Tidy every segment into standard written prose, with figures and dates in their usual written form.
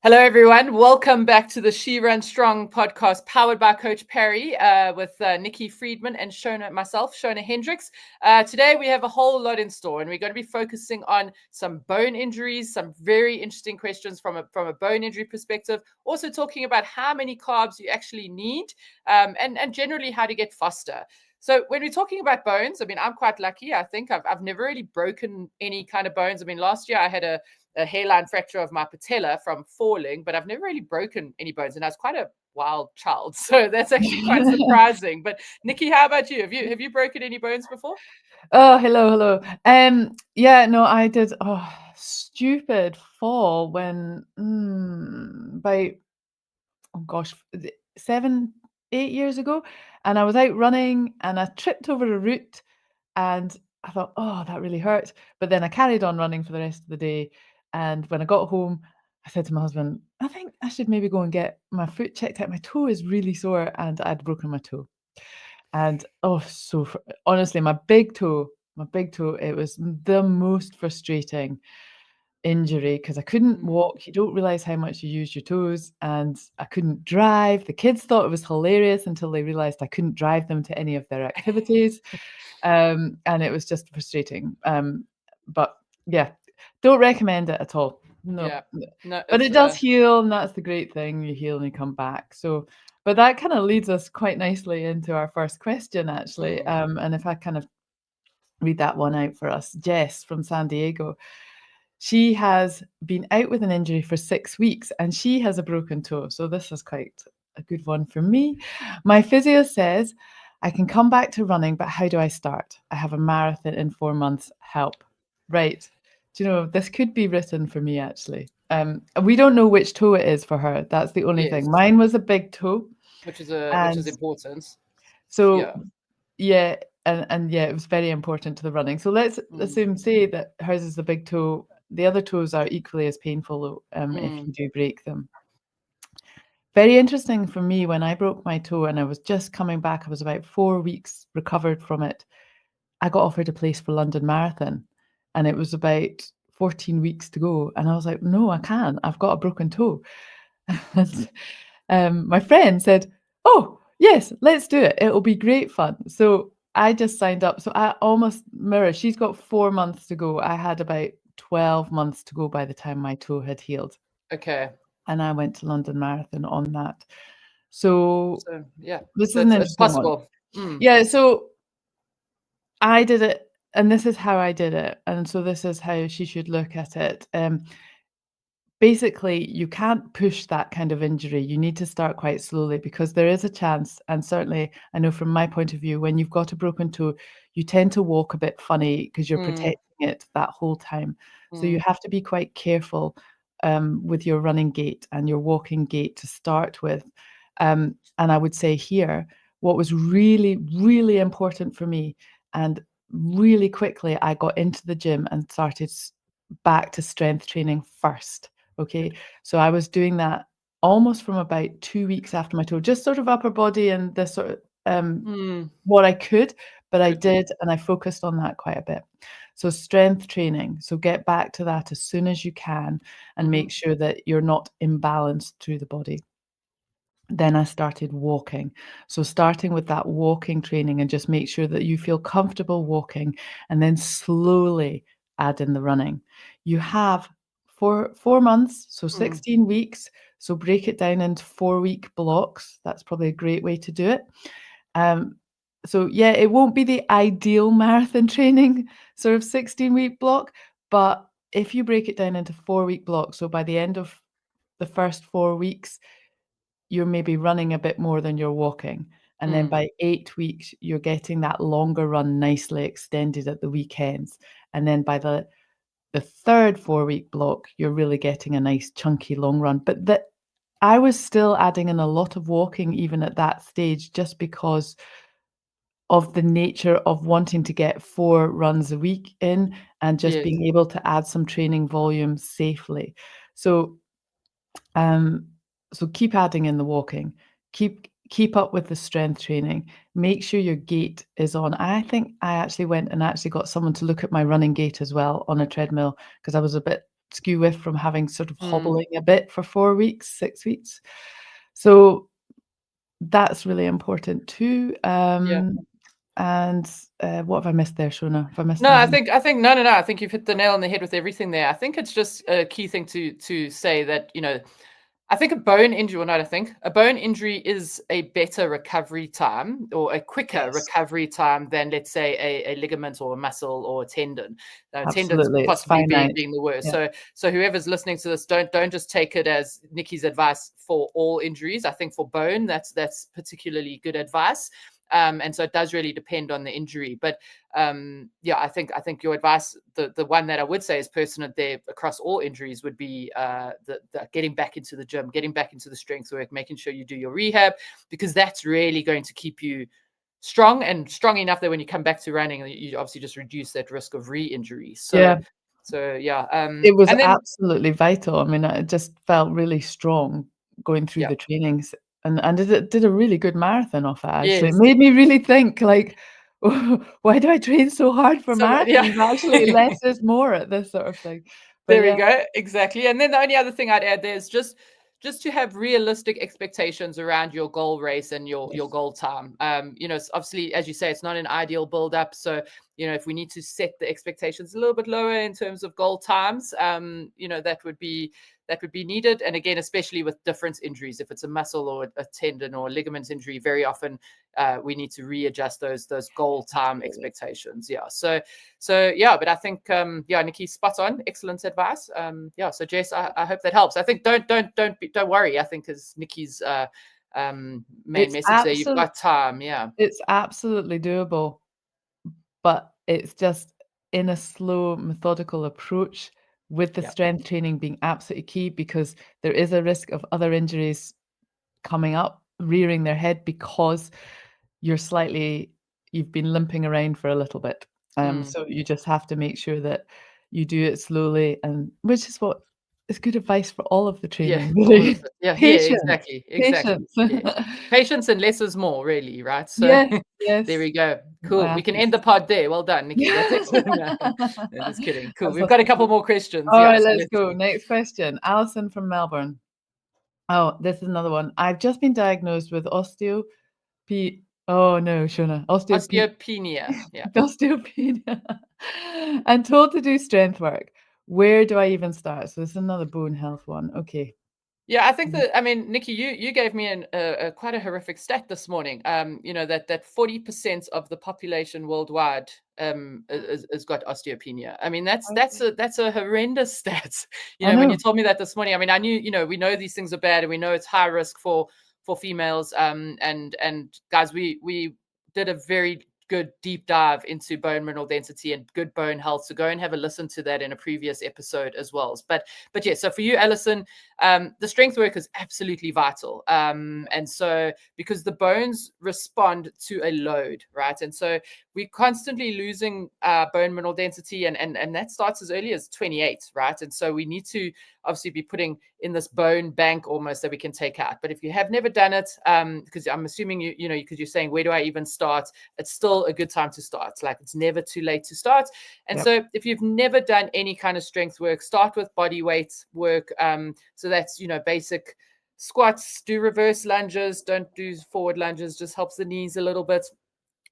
Hello, everyone. Welcome back to the She Runs Strong podcast, powered by Coach Perry, with Nicky Friedman and myself, Shona Hendricks. Today, we have a whole lot in store, and we're going to be focusing on some bone injuries, some very interesting questions from a bone injury perspective. Also, talking about how many carbs you actually need, and generally how to get faster. So when we're talking about bones, I mean, I'm quite lucky. I think I've never really broken any kind of bones. I mean, last year I had a hairline fracture of my patella from falling, but I've never really broken any bones, and I was quite a wild child, so that's actually quite surprising. But Nicky, how about you? Have you broken any bones before? Oh, hello. Yeah, no, I did a stupid fall when about 7, 8 years ago, and I was out running and I tripped over a root, and I thought, oh, that really hurt. But then I carried on running for the rest of the day, and when I got home, I said to my husband, I think I should maybe go and get my foot checked out. My toe is really sore, and I'd broken my toe. And honestly, my big toe, it was the most frustrating injury because I couldn't walk. You don't realize how much you use your toes, and I couldn't drive. The kids thought it was hilarious until they realized I couldn't drive them to any of their activities. And it was just frustrating. But yeah, don't recommend it at all. No. Yeah, no, But it does heal, and that's the great thing. You heal and you come back. So, but that kind of leads us quite nicely into our first question, actually. And if I kind of read that one out for us, Jess from San Diego. She has been out with an injury for 6 weeks and she has a broken toe. So this is quite a good one for me. My physio says I can come back to running, but how do I start? I have a marathon in 4 months. Help. Right. Do you know, this could be written for me, actually. We don't know which toe it is for her. That's the only thing. Mine was a big toe. which is important. So yeah, and yeah, it was very important to the running. So let's say that hers is the big toe. The other toes are equally as painful if you do break them. Very interesting for me when I broke my toe and I was just coming back. I was about 4 weeks recovered from it. I got offered a place for London Marathon, and it was about 14 weeks to go. And I was like, no, I can't. I've got a broken toe. And my friend said, oh, yes, let's do it. It'll be great fun. So I just signed up. So I almost mirror. She's got 4 months to go. I had about 12 months to go by the time my toe had healed. Okay. And I went to London Marathon on that. So yeah, this is an interesting possible. Yeah, so I did it, and this is how I did it. And so this is how she should look at it. Basically, you can't push that kind of injury. You need to start quite slowly because there is a chance, and certainly I know from my point of view, when you've got a broken toe, you tend to walk a bit funny because you're protecting it that whole time. So you have to be quite careful with your running gait and your walking gait to start with. And I would say here, what was really, really important for me, and really quickly, I got into the gym and started back to strength training first. Okay, so I was doing that almost from about 2 weeks after my toe, just sort of upper body and this sort of what I could, but I did, and I focused on that quite a bit. So strength training, so get back to that as soon as you can and make sure that you're not imbalanced through the body. Then I started walking. So starting with that walking training and just make sure that you feel comfortable walking, and then slowly add in the running. You have 4 months, so 16 weeks. So break it down into 4-week blocks. That's probably a great way to do it. So yeah, it won't be the ideal marathon training sort of 16-week block, but if you break it down into 4-week blocks, so by the end of the first 4 weeks, you're maybe running a bit more than you're walking. And then by 8 weeks, you're getting that longer run nicely extended at the weekends. And then by the third 4-week block, you're really getting a nice chunky long run. But I was still adding in a lot of walking even at that stage, just because of the nature of wanting to get 4 runs a week in and just being able to add some training volume safely. So keep adding in the walking, keep up with the strength training, make sure your gait is on. I think I actually went and got someone to look at my running gait as well on a treadmill, because I was a bit skew with from having sort of hobbling a bit for 4 weeks, 6 weeks. So that's really important too. And what have I missed there, Shona? Have I missed No, anything? I think no. I think you've hit the nail on the head with everything there. I think it's just a key thing to say that, I think a bone injury, or not, I think a bone injury is a better recovery time or a quicker Yes, recovery time than, let's say, a ligament or a muscle or a tendon. Tendons absolutely. It's possibly finite. being the worst. Yeah. So whoever's listening to this, don't just take it as Nikki's advice for all injuries. I think for bone, that's particularly good advice. And so it does really depend on the injury. But I think your advice, the one that I would say is pertinent there across all injuries, would be the getting back into the gym, getting back into the strength work, making sure you do your rehab, because that's really going to keep you strong enough that when you come back to running, you obviously just reduce that risk of re-injury. Yeah. It was And then absolutely vital. I mean, I just felt really strong going through the trainings, and did a really good marathon off it, actually. It yes, made me really think, like, why do I train so hard for marathons? Actually, less is more at this sort of thing. But There we yeah, go. Exactly. And then the only other thing I'd add there is just to have realistic expectations around your goal race and your yes, goal time. Obviously, as you say, it's not an ideal build up. So, if we need to set the expectations a little bit lower in terms of goal times, that would be needed. And again, especially with different injuries, if it's a muscle or a tendon or a ligament injury, very often we need to readjust those goal time absolutely. expectations. Yeah. So yeah, but I think Nikki, spot on, excellent advice. So Jess, I hope that helps. I think don't worry. I think is Nikki's main It's message there. You've got time. Yeah. It's absolutely doable, but it's just in a slow, methodical approach, with the Yeah. strength training being absolutely key, because there is a risk of other injuries coming up, rearing their head, because you've been limping around for a little bit. So you just have to make sure that you do it slowly, and which is what is good advice for all of the Yeah, training, all of really. it. Yeah, Patience, exactly. patience. Yeah. Patience and less is more, really, right? So Yes, there yes. we go. My Cool. We can end athletes. the pod there. Well done, Nikki. That's excellent. No, just kidding. Cool. That's We've got a couple fantastic. more questions. All Yeah. right, So let's let's go. Next question. Alison from Melbourne. Oh, this is another one. I've just been diagnosed with oh no, Shona. osteopenia. Yeah. Osteopenia. And told to do strength work. Where do I even start? So this is another bone health one. Okay. Yeah, I think that, I mean, Nikki, you gave me a quite a horrific stat this morning. That 40% of the population worldwide has got osteopenia. I mean, Okay. that's a horrendous stat. I When you know. told me that this morning, I mean, I knew, we know these things are bad and we know it's high risk for females. And guys, we did a very good deep dive into bone mineral density and good bone health. So go and have a listen to that in a previous episode as well. But yeah, so for you, Alison, the strength work is absolutely vital. And so because the bones respond to a load, right? And so we're constantly losing bone mineral density, and that starts as early as 28, right? And so we need to obviously be putting in this bone bank almost that we can take out. But if you have never done it, because I'm assuming because you're saying, where do I even start? It's still a good time to start. Like, it's never too late to start. And Yep. so if you've never done any kind of strength work, start with body weight work. So that's, basic squats, do reverse lunges, don't do forward lunges, just helps the knees a little bit.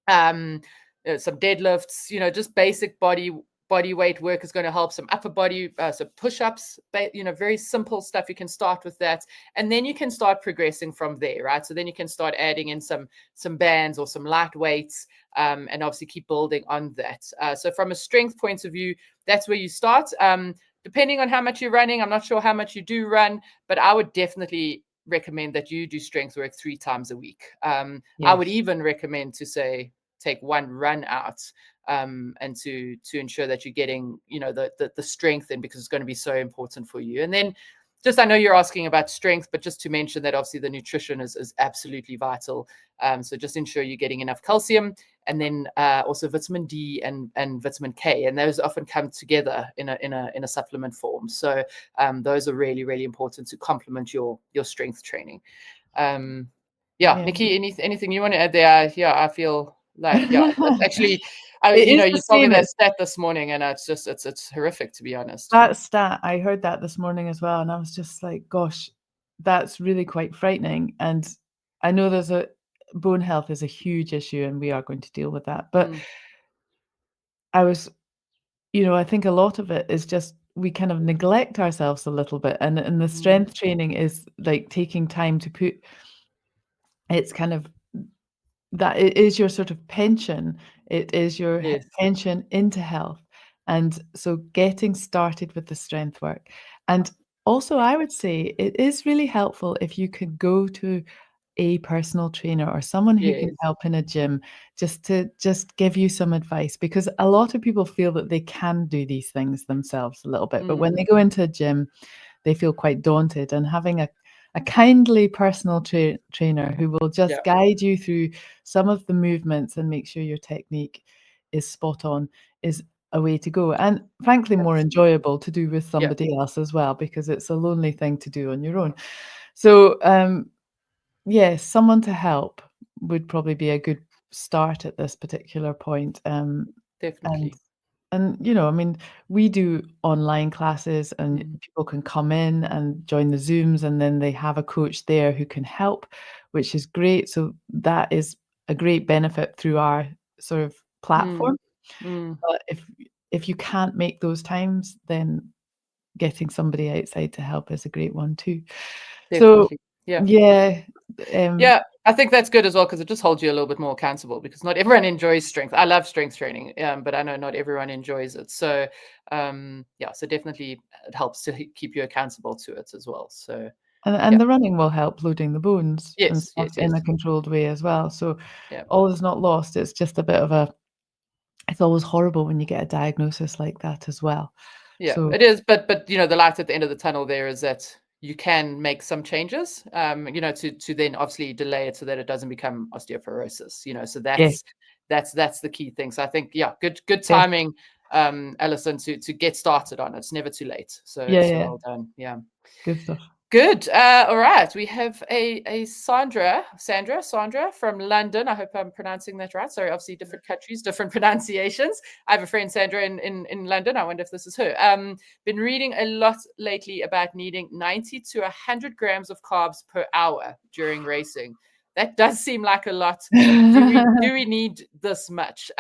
Some deadlifts, just basic body weight work is going to help. Some upper body, so push-ups, very simple stuff. You can start with that, and then you can start progressing from there, right? So then you can start adding in some bands or some light weights, and obviously keep building on that. So from a strength point of view, that's where you start. Depending on how much you're running, I'm not sure how much you do run, but I would definitely recommend that you do strength work 3 times a week. I would Yes. even recommend to say take one run out, and to ensure that you're getting the strength in, because it's going to be so important for you. And then just, I know you're asking about strength, but just to mention that obviously the nutrition is absolutely vital. So just ensure you're getting enough calcium, and then also vitamin D and vitamin K, and those often come together in a supplement form. So those are really, really important to complement your strength training. Yeah, Yeah. Nikki, anything you want to add there? Yeah, I feel like, yeah, that's actually, It is You the told me same. that stat this morning, and it's horrific, to be honest. That stat, I heard that this morning as well, and I was just like, gosh, that's really quite frightening. And I know bone health is a huge issue, and we are going to deal with that. But I was, I think a lot of it is just we kind of neglect ourselves a little bit, and the strength training is like taking time to put. It's kind of that it is your sort of pension. It is your Yes. pension into health. And so getting started with the strength work. And also, I would say it is really helpful if you could go to a personal trainer or someone who can Yes. help in a gym just to give you some advice, because a lot of people feel that they can do these things themselves a little bit, but when they go into a gym, they feel quite daunted, and having a kindly personal trainer who will just Yeah. guide you through some of the movements and make sure your technique is spot on is a way to go, and frankly more enjoyable to do with somebody else as well, because it's a lonely thing to do on your own. So yes, someone to help would probably be a good start at this particular point. And Definitely. I mean, we do online classes, and people can come in and join the Zooms, and then they have a coach there who can help, which is great. So that is a great benefit through our sort of platform. But if you can't make those times, then getting somebody outside to help is a great one too. So Definitely. Yeah. yeah, Yeah, I think that's good as well, because it just holds you a little bit more accountable, because not everyone enjoys strength. I love strength training, but I know not everyone enjoys it. So, so definitely it helps to keep you accountable to it as well. So, and yeah, the running will help loading the bones and yes, stuff yes, in yes, a controlled way as well. So yeah. all is not lost. It's just a bit of it's always horrible when you get a diagnosis like that as well. Yeah, So it is, but the light at the end of the tunnel there is that you can make some changes, to then obviously delay it so that it doesn't become osteoporosis. So yeah, that's the key thing. So I think, yeah, good yeah, timing, Alison, to get started on it. It's never too late. So yeah, so yeah, well done. Yeah. good stuff. Good. All right. We have a Sandra from London. I hope I'm pronouncing that right. Sorry, obviously different countries, different pronunciations. I have a friend, Sandra, in London. I wonder if this is her. Been reading a lot lately about needing 90 to 100 grams of carbs per hour during racing. That does seem like a lot. Do we need this much?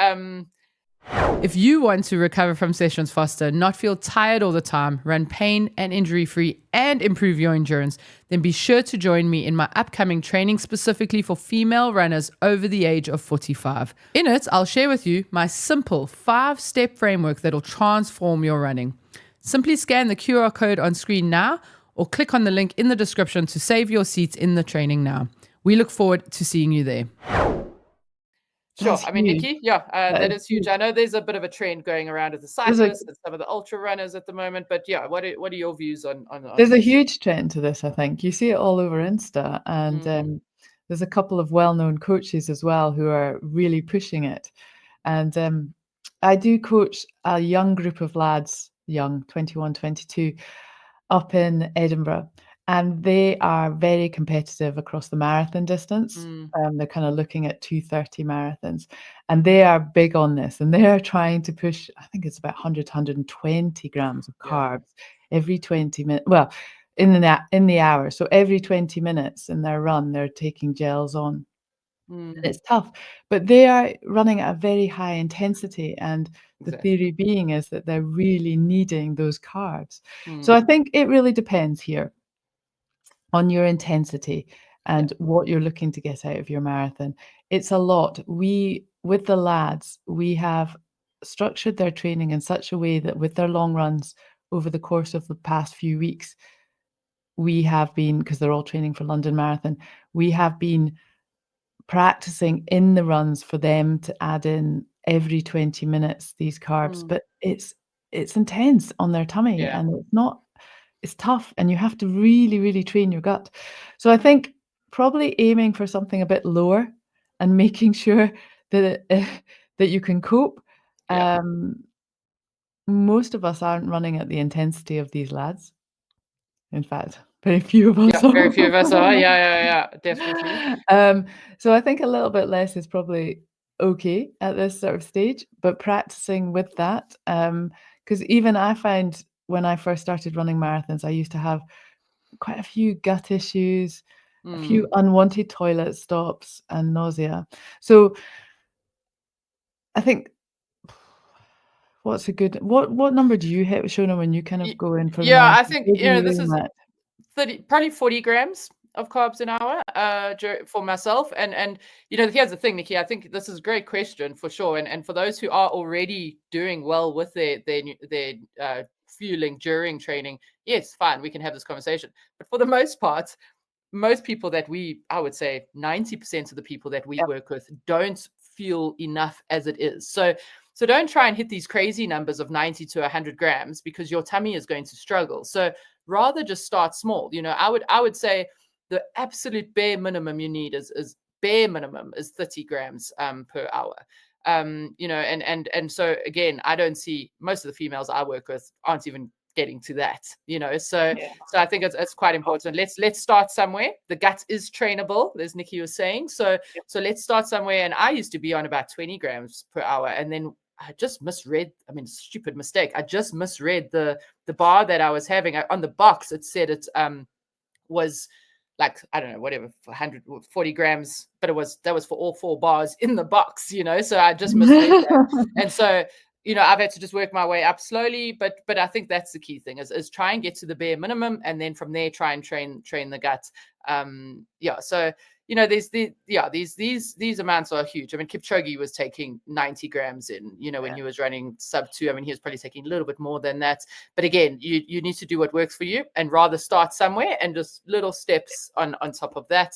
If you want to recover from sessions faster, not feel tired all the time, run pain and injury free, and improve your endurance, then be sure to join me in my upcoming training specifically for female runners over the age of 45. In it, I'll share with you my simple 5-step framework that'll transform your running. Simply scan the QR code on screen now, or click on the link in the description to save your seats in the training now. We look forward to seeing you there. Sure. That's I mean, huge. Nikki, yeah, That that is is huge. huge. I know there's a bit of a trend going around with the There's a cyclists and some of the ultra runners at the moment, but yeah, what are your views on There's a this? huge trend to this, I think. You see it all over Insta, and there's a couple of well-known coaches as well who are really pushing it. And I do coach a young group of lads, young, 21, 22, up in Edinburgh, and they are very competitive across the marathon distance. They're kind of looking at 2:30 marathons, and they are big on this, and they are trying to push, I think it's about 100 to 120 grams of Yeah. carbs every 20 minutes. Well, in the hour. So every 20 minutes in their run, they're taking gels on. And it's tough, but they are running at a very high intensity, and the Exactly. theory being is that they're really needing those carbs. So I think it really depends here on your intensity Yeah. and what you're looking to get out of your marathon. It's a lot. With the lads, we have structured their training in such a way that with their long runs over the course of the past few weeks, we have been, because they're all training for London Marathon, we have been practicing in the runs for them to add in every 20 minutes these carbs, but it's intense on their tummy, Yeah. and it's tough, and you have to really, really train your gut. So I think probably aiming for something a bit lower and making sure that that you can cope. Yeah. Most of us aren't running at the intensity of these lads. In fact, very few of us Yeah. Very are. few of us are. Yeah. Yeah. Yeah. Definitely. So I think a little bit less is probably okay at this sort of stage, but practicing with that, because even I find when I first started running marathons, I used to have quite a few gut issues, a few unwanted toilet stops and nausea. So I think what's a good what number do you hit, Shona, when you kind of go in for the Yeah, I marathon? think, Where do you this aim is at? 30, probably 40 grams of carbs an hour for myself. And here's the thing, Nikki, I think this is a great question for sure. And for those who are already doing well with their fueling during training, yes, fine, we can have this conversation. But for the most part, most people I would say 90% of the people that we Yep. work with don't feel enough as it is. So don't try and hit these crazy numbers of 90 to 100 grams because your tummy is going to struggle. So rather just start small. I would say the absolute bare minimum you need is bare minimum is 30 grams per hour. And so again, I don't see most of the females I work with aren't even getting to that. So Yeah. so I think it's quite important. Let's start somewhere. The gut is trainable, as Nikki was saying. So let's start somewhere. And I used to be on about 20 grams per hour, and then I just misread. I mean, stupid mistake. I just misread the bar that I was having. On the box, it said it was like, I don't know, whatever, 140 grams, but that was for all 4 bars in the box. So I just misread that. And so I've had to just work my way up slowly, but I think that's the key thing is try and get to the bare minimum, and then from there try and train the gut. So there's these amounts are huge. I mean, Kipchoge was taking 90 grams in, when he was running sub 2. I mean, he was probably taking a little bit more than that. But again, you need to do what works for you, and rather start somewhere and just little steps on top of that.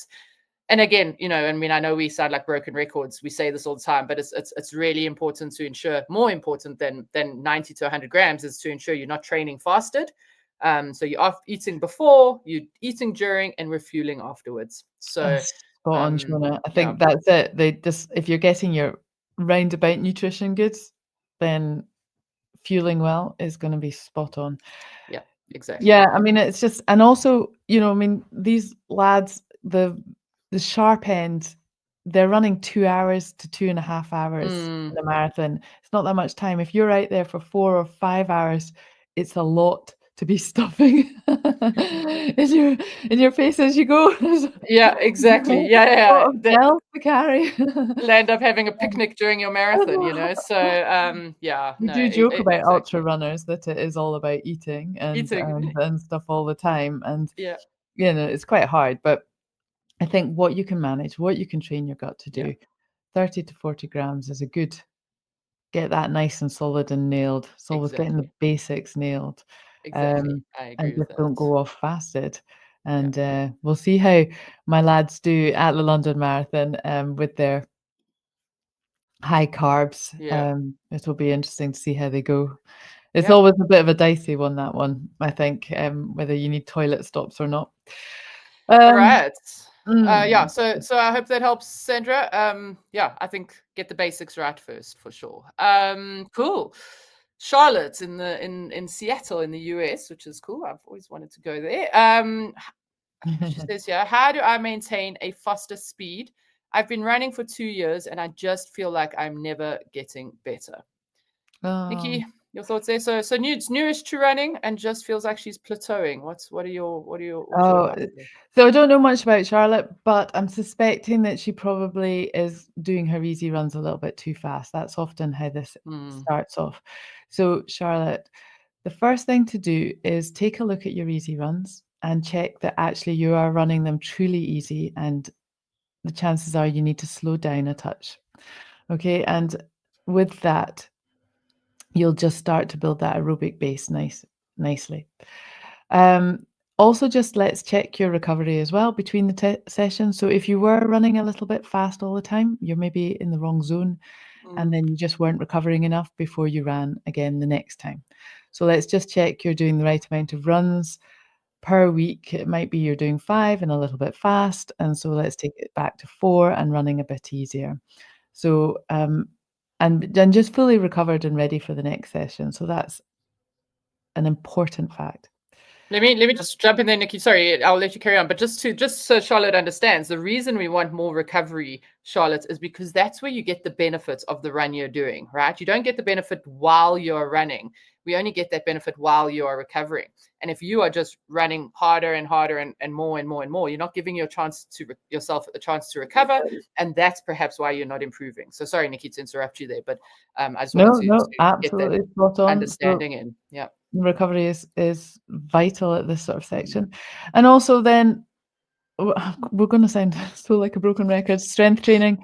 And again, I mean, I know we sound like broken records. We say this all the time, but it's really important to ensure, more important than 90 to 100 grams, is to ensure you're not training fasted. So you're eating before, you're eating during, and refueling afterwards. So Spot on, Shona. I yeah, think that's it. If you're getting your roundabout nutrition goods, then fueling well is going to be spot on. yeah, exactly. Yeah, I mean, it's just, and also, I mean, these lads, the sharp end, they're running 2 hours to 2.5 hours in a marathon. It's not that much time. If you're out there for 4 or 5 hours, it's a lot to be stuffing in your face as you go. Yeah, exactly. A Yeah. lot of gels to carry. You'll end up having a picnic during your marathon. So yeah, We no, do joke about ultra exactly. runners that it is all about eating and Eating. stuff all the time, and Yeah, it's quite hard. But I think what you can manage, what you can train your gut to yeah, do, 30 to 40 grams is a good. Get that nice and solid and nailed. It's always getting the exactly. basics nailed, Exactly. I and agree with just don't that. go off fasted. Yeah. And we'll see how my lads do at the London Marathon with their high carbs. Yeah. It will be interesting to see how they go. It's Yeah. always a bit of a dicey one, that one, I think, whether you need toilet stops or not. All Um, right. Yeah. mm, So I hope that helps, Sandra. Yeah, I think get the basics right first for sure. Cool. Charlotte in Seattle in the US, which is cool. I've always wanted to go there. She says here, how do I maintain a faster speed? I've been running for 2 years and I just feel like I'm never getting better. oh. Nikki, your thoughts there? So newish to running and just feels like she's plateauing. What's your Oh, advice there? so I don't know much about Charlotte, but I'm suspecting that she probably is doing her easy runs a little bit too fast. That's often how this starts off. So, Charlotte, the first thing to do is take a look at your easy runs and check that actually you are running them truly easy, and the chances are you need to slow down a touch. Okay, and with that, you'll just start to build that aerobic base nicely. Um, Also, just let's check your recovery as well between the sessions. So if you were running a little bit fast all the time, you're maybe in the wrong zone, and then you just weren't recovering enough before you ran again the next time. So let's just check you're doing the right amount of runs per week. It might be you're doing 5 and a little bit fast, and so let's take it back to 4 and running a bit easier. So and then just fully recovered and ready for the next session. So that's an important fact. Let me just jump in there, Nikki. Sorry, I'll let you carry on. But just so Charlotte understands, the reason we want more recovery, Charlotte, is because that's where you get the benefits of the run you're doing, right? You don't get the benefit while you're running. We only get that benefit while you are recovering. And if you are just running harder and harder and more and more and more, you're not giving yourself a chance to recover. And that's perhaps why you're not improving. So sorry, Nikki, to interrupt you there, but I just wanted to No, get that absolutely spot on. understanding in. Yeah. Recovery is vital at this sort of section. And also then, we're going to sound so like a broken record, strength training.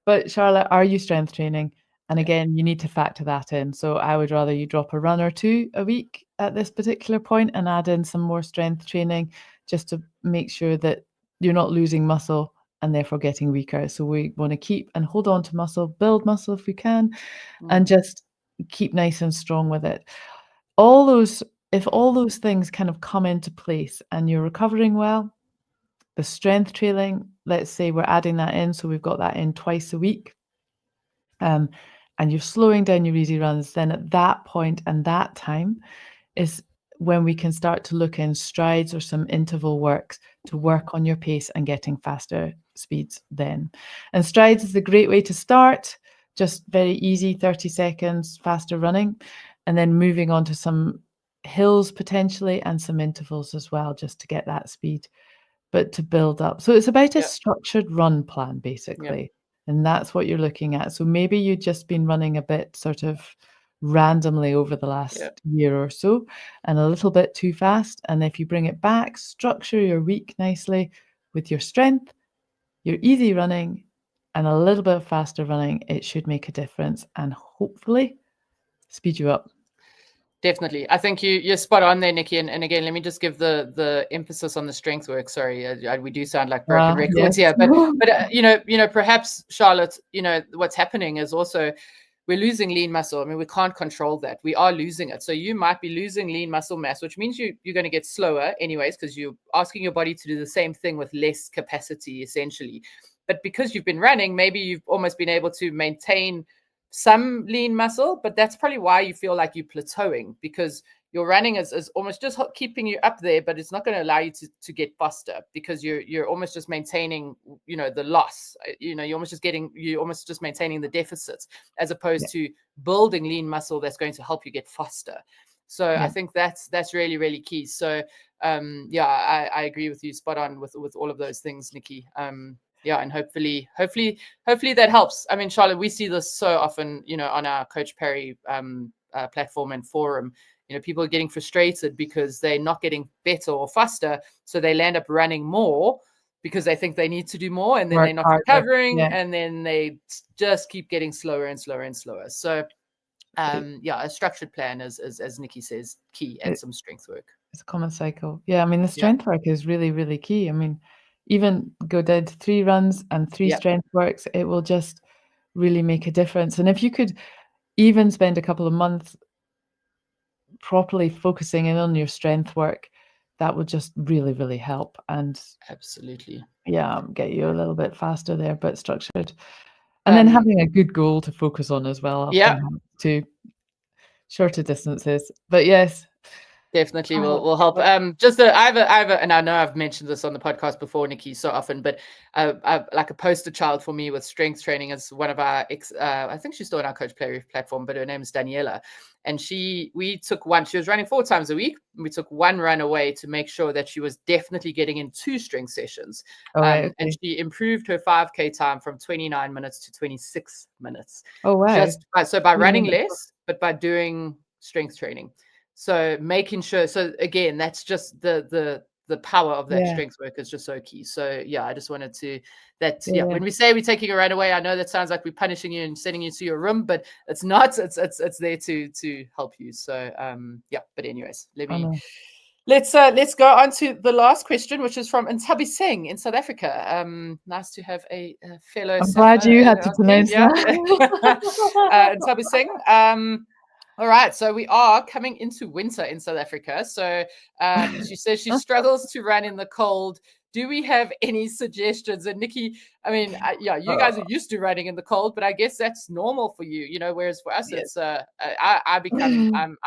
But Charlotte, are you strength training? And again, you need to factor that in. So I would rather you drop a run or two a week at this particular point and add in some more strength training just to make sure that you're not losing muscle and therefore getting weaker. So we want to keep and hold on to muscle, build muscle if we can, and just keep nice and strong with it. If all those things kind of come into place and you're recovering well, the strength training, let's say we're adding that in, so we've got that in twice a week, and you're slowing down your easy runs, then at that point and that time is when we can start to look in strides or some interval works to work on your pace and getting faster speeds then. And strides is a great way to start, just very easy, 30 seconds, faster running, and then moving on to some hills potentially and some intervals as well, just to get that speed, but to build up. So it's about a structured run plan, basically. And that's what you're looking at. So maybe you've just been running a bit sort of randomly over the last year or so and a little bit too fast. And if you bring it back, structure your week nicely with your strength, your easy running, and a little bit of faster running, it should make a difference and hopefully speed you up. Definitely. I think you're spot on there, Nikki. And again, let me just give the emphasis on the strength work. Sorry, we do sound like broken records here, but perhaps Charlotte, what's happening is also we're losing lean muscle. I mean, we can't control that. We are losing it. So you might be losing lean muscle mass, which means you're going to get slower anyways, because you're asking your body to do the same thing with less capacity, essentially. But because you've been running, maybe you've almost been able to maintain some lean muscle, but that's probably why you feel like you're plateauing, because your running is almost just keeping you up there, but it's not going to allow you to get faster because you're almost just maintaining, the loss. You're almost just maintaining the deficits as opposed to building lean muscle that's going to help you get faster. So I think that's really, really key. So I agree with you, spot on with all of those things, Nikki. And hopefully that helps. I mean, Charlotte, we see this so often, on our Coach Perry platform and forum. People are getting frustrated because they're not getting better or faster, so they land up running more because they think they need to do more, and then they're not recovering, and then they just keep getting slower and slower and slower. So, a structured plan is, as Nikki says, key, and some strength work. It's a common cycle. Yeah, I mean, the strength work is really, really key. I mean, even go down to 3 runs and 3 strength works, it will just really make a difference. And if you could even spend a couple of months properly focusing in on your strength work, that would just really, really help. And absolutely, get you a little bit faster there, but structured. And then having a good goal to focus on as well. To shorter distances. But yes, definitely will help. And I know I've mentioned this on the podcast before, Nikki, so often, but I've like a poster child for me with strength training is one of our I think she's still on our Coach Play platform, but her name is Daniela. And she was running 4 times a week. And we took 1 run away to make sure that she was definitely getting in 2 strength sessions. And she improved her 5K time from 29 minutes to 26 minutes. Oh, wow. So by running less, but by doing strength training. So making sure, again, that's just the power of that strength work is just so key. So I just wanted to when we say we're taking a run away, I know that sounds like we're punishing you and sending you to your room, but it's not. It's there to help you. So but anyways, let's go on to the last question, which is from Ntabi Singh in South Africa. Nice to have a fellow. I'm glad you had to pronounce that. Ntabi Singh. All right, so we are coming into winter in South Africa. So she says she struggles to run in the cold do we have any suggestions? And Nicky, I mean, yeah, you guys are used to running in the cold, but I guess that's normal for you, whereas for us, it's I'm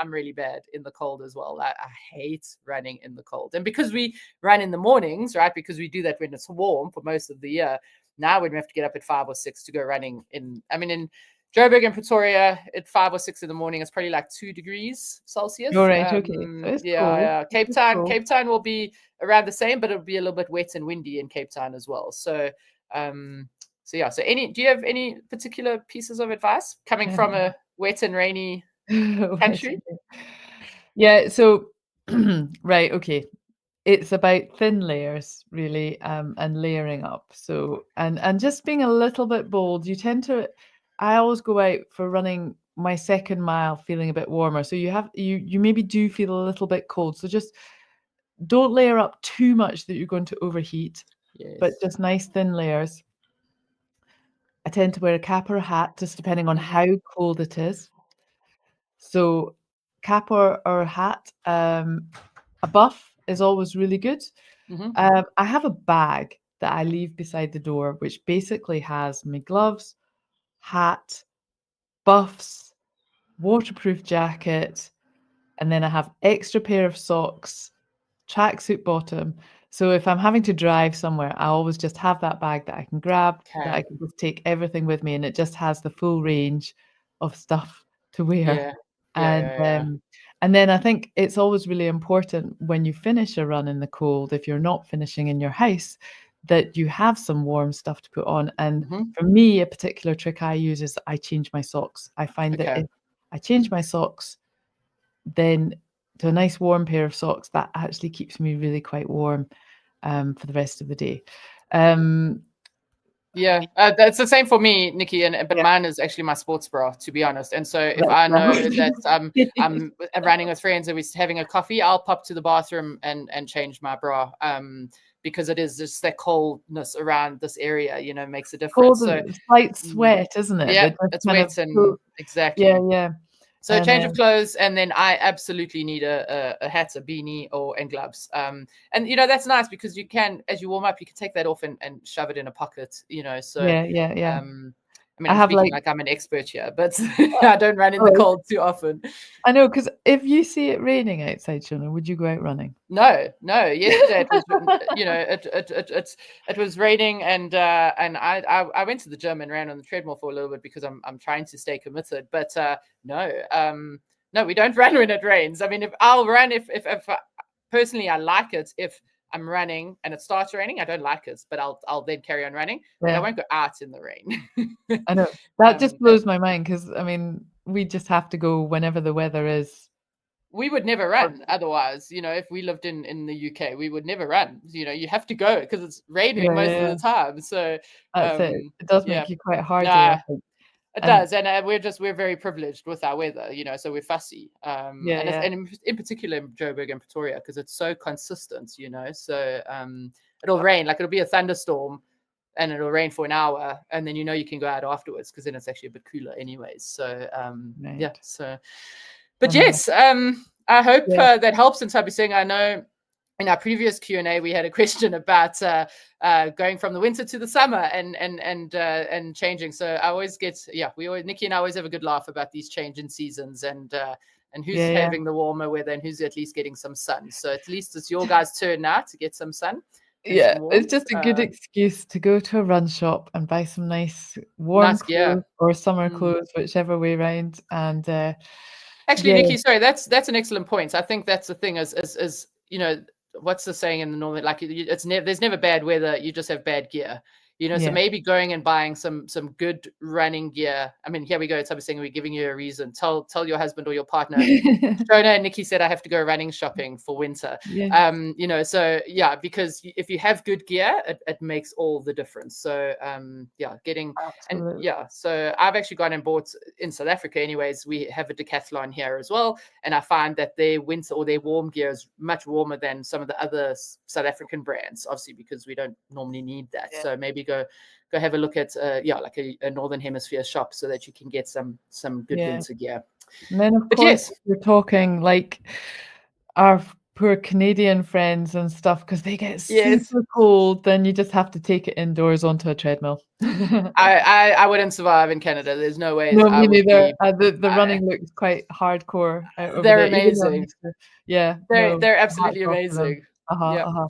really bad in the cold as well. I hate running in the cold. And because we run in the mornings, right, because we do that when it's warm for most of the year, now when we have to get up at 5 or 6 to go running in Joburg and Pretoria at 5 or 6 in the morning, it's probably like 2 degrees Celsius. All right, okay. So it's cold. Yeah. Cape Town will be around the same, but it'll be a little bit wet and windy in Cape Town as well. So, do you have any particular pieces of advice coming from a wet and rainy country? Yeah. So, right. Okay. It's about thin layers, really, and layering up. So, and just being a little bit bold. I always go out for running my second mile feeling a bit warmer. So you maybe do feel a little bit cold. So just don't layer up too much that you're going to overheat, but just nice thin layers. I tend to wear a cap or a hat, just depending on how cold it is. So cap or hat, a buff is always really good. I have a bag that I leave beside the door, which basically has my gloves, hat, buffs, waterproof jacket, and then I have extra pair of socks, tracksuit bottom. So if I'm having to drive somewhere, I always just have that bag that I can grab, that I can just take everything with me, and it just has the full range of stuff to wear. And then I think it's always really important when you finish a run in the cold, if you're not finishing in your house, that you have some warm stuff to put on. And for me, a particular trick I use is I change my socks. I find that if I change my socks, then to a nice warm pair of socks, that actually keeps me really quite warm for the rest of the day. That's the same for me, Nicky, but mine is actually my sports bra, to be honest. And so if I know that I'm running with friends and we're having a coffee, I'll pop to the bathroom and change my bra. Because it is just that coldness around this area, makes a difference. Cold, slight sweat, isn't it? Yeah, it's wet and exactly. Yeah. So a change of clothes, and then I absolutely need a hat, a beanie, and gloves. And that's nice because you can, as you warm up, you can take that off and shove it in a pocket. So yeah. I'm speaking like I'm an expert here, but I don't run in the cold too often. I know, because if you see it raining outside, Shona, would you go out running? No. Yesterday it was, it was raining, and I went to the gym and ran on the treadmill for a little bit because I'm trying to stay committed. But no, we don't run when it rains. I mean, if I'll run, if personally I like it if I'm running and it starts raining, I don't like it, but I'll then carry on running. But I won't go out in the rain. I know that just blows my mind because we just have to go whenever the weather is. We would never run otherwise. If we lived in the UK, we would never run. You have to go because it's raining most of the time. So that's it. It does make you quite hardy. I think. It does, and we're very privileged with our weather, so we're fussy. And in particular in Joburg and Pretoria because it's so consistent, So it'll rain, like it'll be a thunderstorm, and it'll rain for an hour, and then you can go out afterwards because then it's actually a bit cooler, anyways. So So, but yes, I hope that helps. And so I'll be saying, I know. In our previous Q&A, we had a question about going from the winter to the summer and changing. So I always get, Nicky and I always have a good laugh about these changing seasons and who's having the warmer weather and who's at least getting some sun. So at least it's your guys' turn now to get some sun. Yeah, it's just a good excuse to go to a run shop and buy some nice warm clothes or summer clothes, whichever way around. And actually, Nicky, sorry, that's an excellent point. I think that's the thing is what's the saying in the northern, like there's never bad weather, you just have bad gear, so maybe going and buying some good running gear. I mean, here we go, it's saying we're giving you a reason. Tell your husband or your partner. Shona and Nicky said I have to go running shopping for winter. Because if you have good gear, it makes all the difference. So so I've actually gone and bought in South Africa anyways, we have a decathlon here as well, and I find that their winter or their warm gear is much warmer than some of the other South African brands, obviously because we don't normally need that. So maybe go have a look at like a northern hemisphere shop so that you can get some good winter gear. And then of course you're talking like our poor Canadian friends and stuff, because they get Yes. super cold, then you just have to take it indoors onto a treadmill. I wouldn't survive in Canada. There's no ways No, I me would neither. be. The running looks quite hardcore out over They're there, even though I'm amazing. used to, yeah, They're no, they're hats absolutely off to them. amazing. Uh-huh, Yeah. uh-huh.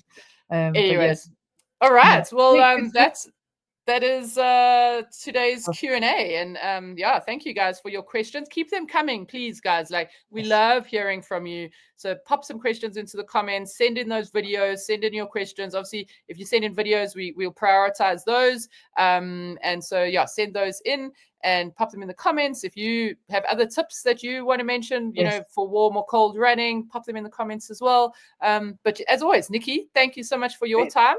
But yeah, Anyways, all yeah. right. Well, Great, good stuff. that is today's Q&A, and yeah, thank you guys for your questions. Keep them coming, please, guys. Like, we love hearing from you. So pop some questions into the comments, send in those videos, send in your questions. Obviously, if you send in videos, we'll prioritize those. And so yeah, send those in and pop them in the comments. If you have other tips that you want to mention, you know, for warm or cold running, pop them in the comments as well. But as always, Nicky, thank you so much for your time.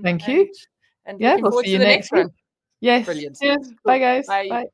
Thank you. And Yeah, looking we'll forward see to you the next next week. one. Yes. Brilliant. Cheers. Bye, Cool. guys. Bye. Bye.